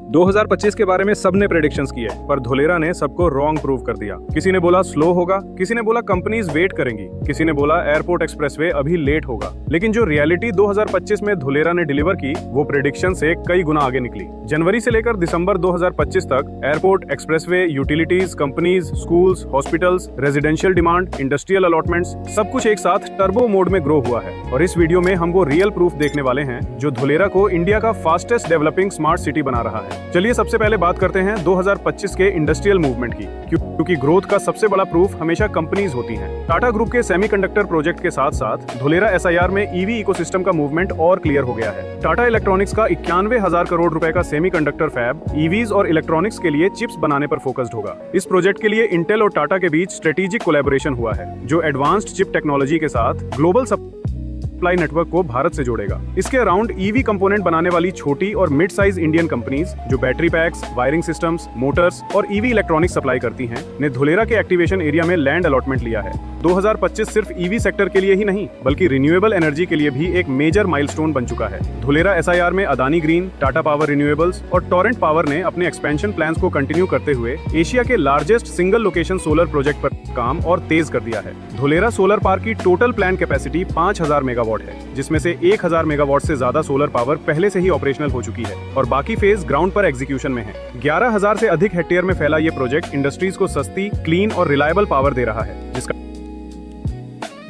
2025 के बारे में सबने प्रेडिक्शंस किए, पर धोलेरा ने सबको रॉन्ग प्रूव कर दिया। किसी ने बोला स्लो होगा, किसी ने बोला कंपनीज वेट करेंगी, किसी ने बोला एयरपोर्ट एक्सप्रेसवे अभी लेट होगा। लेकिन जो रियलिटी 2025 में धोलेरा ने डिलीवर की, वो प्रेडिक्शन से कई गुना आगे निकली। जनवरी से लेकर दिसंबर 2025 तक airport, expressway, utilities, companies, schools, hospitals, residential demand, industrial allotments, सब कुछ एक साथ टर्बो मोड में ग्रो हुआ है। और इस वीडियो में हम वो रियल प्रूफ देखने वाले हैं जो धोलेरा को इंडिया का फास्टेस्ट डेवलपिंग स्मार्ट सिटी बना रहा है। चलिए सबसे पहले बात करते हैं 2025 के इंडस्ट्रियल मूवमेंट की, क्योंकि ग्रोथ का सबसे बड़ा प्रूफ हमेशा कंपनीज होती हैं। टाटा ग्रुप के सेमीकंडक्टर प्रोजेक्ट के साथ साथ धोलेरा एसआईआर में ईवी इकोसिस्टम का मूवमेंट और क्लियर हो गया है। टाटा इलेक्ट्रॉनिक्स का 91,000 करोड़ रुपए का सेमीकंडक्टर फैब ईवीज और इलेक्ट्रॉनिक्स के लिए चिप्स बनाने पर फोकस्ड होगा। इस प्रोजेक्ट के लिए इंटेल और टाटा के बीच स्ट्रेटेजिक कोलैबोरेशन हुआ है, जो एडवांस्ड चिप टेक्नोलॉजी के साथ ग्लोबल सप्लाई नेटवर्क को भारत से जोड़ेगा। इसके अराउंड ईवी कंपोनेंट बनाने वाली छोटी और मिड साइज इंडियन कंपनीज जो battery PACS, wiring systems, Motors और ईवी इलेक्ट्रॉनिक्स सप्लाई करती हैं, ने धोलेरा के एक्टिवेशन एरिया में लैंड अलॉटमेंट लिया है। 2025 सिर्फ ईवी सेक्टर के लिए ही नहीं, बल्कि रिन्यूएबल एनर्जी के लिए भी एक मेजर माइलस्टोन बन चुका है। धोलेरा एसआईआर में Adani green, Tata power renewables और टोरेंट पावर ने अपने एक्सपेंशन प्लान्स को कंटिन्यू करते हुए एशिया के largest single location solar project पर काम और तेज कर दिया है। धोलेरा सोलर पार्क की टोटल प्लान कैपेसिटी 5,000 मेगावाट है, जिसमें से 1,000 मेगावाट से ज्यादा सोलर पावर पहले से ही ऑपरेशनल हो चुकी है और बाकी फेज ग्राउंड पर एग्जीक्यूशन में है। 11,000 से अधिक हेक्टेयर में फैला ये प्रोजेक्ट इंडस्ट्रीज को सस्ती, क्लीन और रिलायबल पावर दे रहा है, जिसका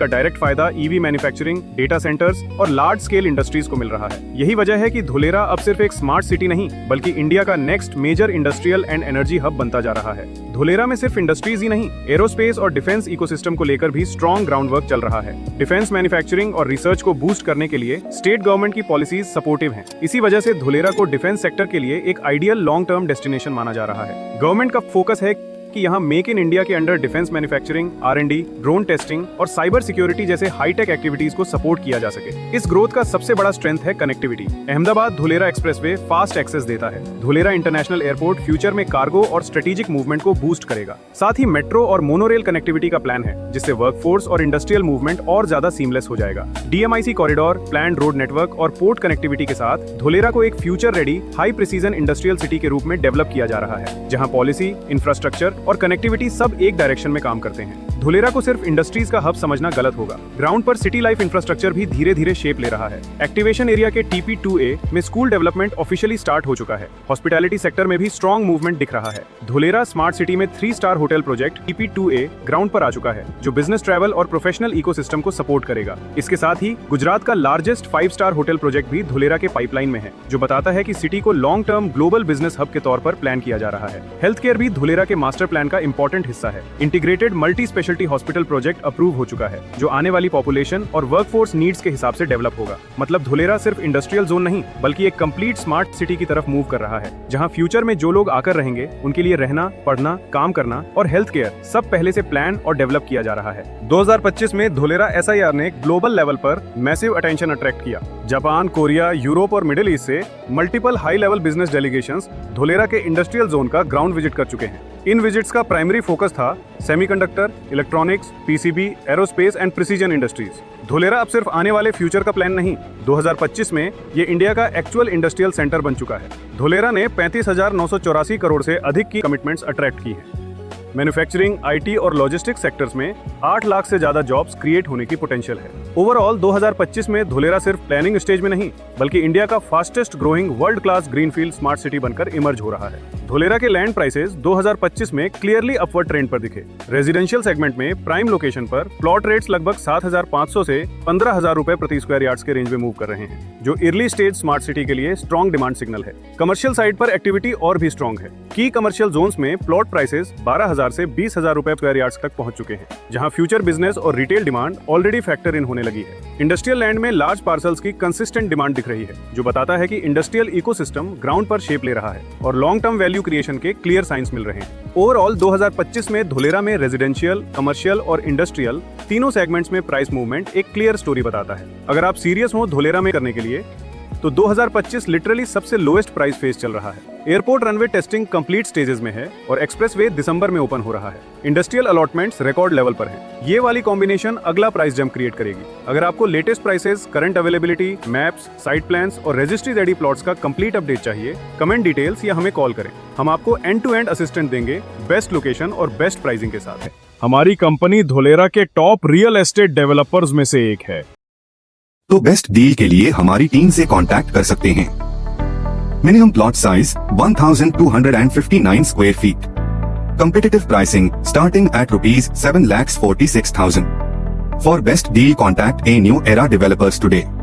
डायरेक्ट फायदा ईवी मैन्युफैक्चरिंग, डेटा सेंटर्स और लार्ज स्केल इंडस्ट्रीज को मिल रहा है। यही वजह है कि धोलेरा अब सिर्फ एक स्मार्ट सिटी नहीं, बल्कि इंडिया का next major industrial and energy hub बनता जा रहा है। धोलेरा में सिर्फ इंडस्ट्रीज ही नहीं, एरोस्पेस और डिफेंस इकोसिस्टम को लेकर भी स्ट्रॉन्ग ग्राउंड वर्क चल रहा है। डिफेंस मैन्युफैक्चरिंग और रिसर्च को बूस्ट करने के लिए स्टेट गवर्नमेंट की पॉलिसीज सपोर्टिव हैं। इसी वजह से धोलेरा को डिफेंस सेक्टर के लिए एक आइडियल लॉन्ग टर्म डेस्टिनेशन माना जा रहा है। गवर्नमेंट का फोकस है कि यहाँ मेक इन इंडिया के under defence manufacturing, R&D, drone testing और साइबर सिक्योरिटी जैसे हाईटेक एक्टिविटीज को सपोर्ट किया जा सके। इस ग्रोथ का सबसे बड़ा स्ट्रेंथ है connectivity. Ahmedabad Dholera expressway fast access देता है। धोलेरा इंटरनेशनल एयरपोर्ट फ्यूचर में कार्गो और स्ट्रेटेजिक मूवमेंट को बूस्ट करेगा। साथ ही मेट्रो और मोनोरेल कनेक्टिविटी का प्लान है, जिससे वर्कफोर्स और इंडस्ट्रियल मूवमेंट और ज्यादा सीमलेस हो जाएगा। DMIC corridor, planned road network और पोर्ट कनेक्टिविटी के साथ धोलेरा को एक future ready, high precision industrial city के रूप में डेवलप किया जा रहा है, जहाँ पॉलिसी, इंफ्रास्ट्रक्चर और कनेक्टिविटी सब एक डायरेक्शन में काम करते हैं। धोलेरा को सिर्फ इंडस्ट्रीज का हब समझना गलत होगा। ग्राउंड पर सिटी लाइफ इंफ्रास्ट्रक्चर भी धीरे धीरे शेप ले रहा है। एक्टिवेशन एरिया के TP2A में स्कूल डेवलपमेंट ऑफिशियली स्टार्ट हो चुका है। हॉस्पिटैलिटी सेक्टर में भी स्ट्रॉन्ग मूवमेंट दिख रहा है। धोलेरा स्मार्ट सिटी में 3 star hotel project TP2A ground पर आ चुका है, जो बिजनेस ट्रैवल और प्रोफेशनल इकोसिस्टम को सपोर्ट करेगा। इसके साथ ही गुजरात का लार्जेस्ट 5 स्टार होटल प्रोजेक्ट भी धोलेरा के पाइपलाइन में है, जो बताता है कि सिटी को long term global business hub के तौर पर प्लान किया जा रहा है। हेल्थ केयर भी धोलेरा के मास्टर प्लान का इंपॉर्टेंट हिस्सा है। Integrated multi speciality hospital project approve हो चुका है, जो आने वाली पॉपुलेशन और वर्कफोर्स नीड्स के हिसाब से डेवलप होगा। मतलब धोलेरा सिर्फ इंडस्ट्रियल जोन नहीं, बल्कि एक कंप्लीट स्मार्ट सिटी की तरफ मूव कर रहा है, जहां फ्यूचर में जो लोग आकर रहेंगे, उनके लिए रहना, पढ़ना, काम करना और हेल्थ केयर सब पहले से प्लान और डेवलप किया जा रहा है। 2025 में धोलेरा एसआईआर ने ग्लोबल लेवल पर मैसिव अटेंशन अट्रैक्ट किया। जापान, कोरिया, यूरोप और मिडिल ईस्ट से multiple high level business delegations Dholera के इंडस्ट्रियल जोन का ग्राउंड विजिट कर चुके हैं। इन विजिट्स का प्राइमरी फोकस था semiconductor, electronics, PCB, aerospace and precision industries. Dholera अब सिर्फ आने वाले फ्यूचर का प्लान नहीं, 2025 में ये इंडिया का एक्चुअल इंडस्ट्रियल सेंटर बन चुका है। धोलेरा ने 35,984 करोड़ से अधिक की कमिटमेंट्स अट्रैक्ट की है। मैन्युफैक्चरिंग, IT और लॉजिस्टिक्स सेक्टर्स में 8 लाख से ज्यादा जॉब्स क्रिएट होने की पोटेंशियल है। ओवरऑल 2025 में धोलेरा सिर्फ प्लानिंग स्टेज में नहीं, बल्कि इंडिया का fastest growing world class greenfield smart city बनकर इमर्ज हो रहा है। धोलेरा के लैंड प्राइसेस 2025 में क्लियरली अपवर्ड ट्रेंड पर दिखे। रेजिडेंशियल सेगमेंट में प्राइम लोकेशन पर प्लॉट रेट्स लगभग 7,500 से 15,000 रुपए प्रति स्क्वायर यार्ड्स के रेंज में मूव कर रहे हैं, जो अर्ली स्टेज स्मार्ट सिटी के लिए स्ट्रॉन्ग डिमांड सिग्नल है। कमर्शियल साइड पर एक्टिविटी और भी स्ट्रॉन्ग है। की कमर्शियल जोन्स में प्लॉट प्राइसेस 12,000 से 20,000 रुपए स्क्वायर यार्ड्स तक पहुंच चुके हैं, जहां फ्यूचर बिजनेस और retail demand already factor in होने लगी है। इंडस्ट्रियल लैंड में लार्ज पार्सल्स की कंसिस्टेंट डिमांड दिख रही है, जो बताता है कि इंडस्ट्रियल इकोसिस्टम ग्राउंड पर शेप ले रहा है और लॉन्ग टर्म वैल्यू क्रिएशन के क्लियर साइंस मिल रहे हैं। ओवरऑल 2025 में धोलेरा में रेजिडेंशियल, कमर्शियल और इंडस्ट्रियल तीनों सेगमेंट्स में प्राइस मूवमेंट एक क्लियर स्टोरी बताता है। अगर आप सीरियस हो धोलेरा में करने के लिए, तो 2025 लिटरली सबसे लोएस्ट प्राइस फेज चल रहा है। Airport runway testing complete stages में है और एक्सप्रेसवे दिसंबर में ओपन हो रहा है। इंडस्ट्रियल अलॉटमेंट्स रिकॉर्ड लेवल पर हैं। ये वाली कॉम्बिनेशन अगला प्राइस जंप क्रिएट करेगी। अगर आपको latest prices, current availability, maps, site plans और रजिस्ट्री रेडी प्लॉट्स का कंप्लीट अपडेट चाहिए, कमेंट डिटेल्स या हमें कॉल करें। हम आपको एंड टू एंड असिस्टेंट देंगे, बेस्ट लोकेशन और बेस्ट प्राइसिंग के साथ है। हमारी कंपनी धोलेरा के टॉप रियल एस्टेट डेवलपर्स में से एक है। तो बेस्ट डील के लिए हमारी टीम से कांटेक्ट कर सकते हैं। Minimum plot size 1259 square feet. Competitive pricing starting at ₹7,46,000. For best deal, contact A New Era Developers today.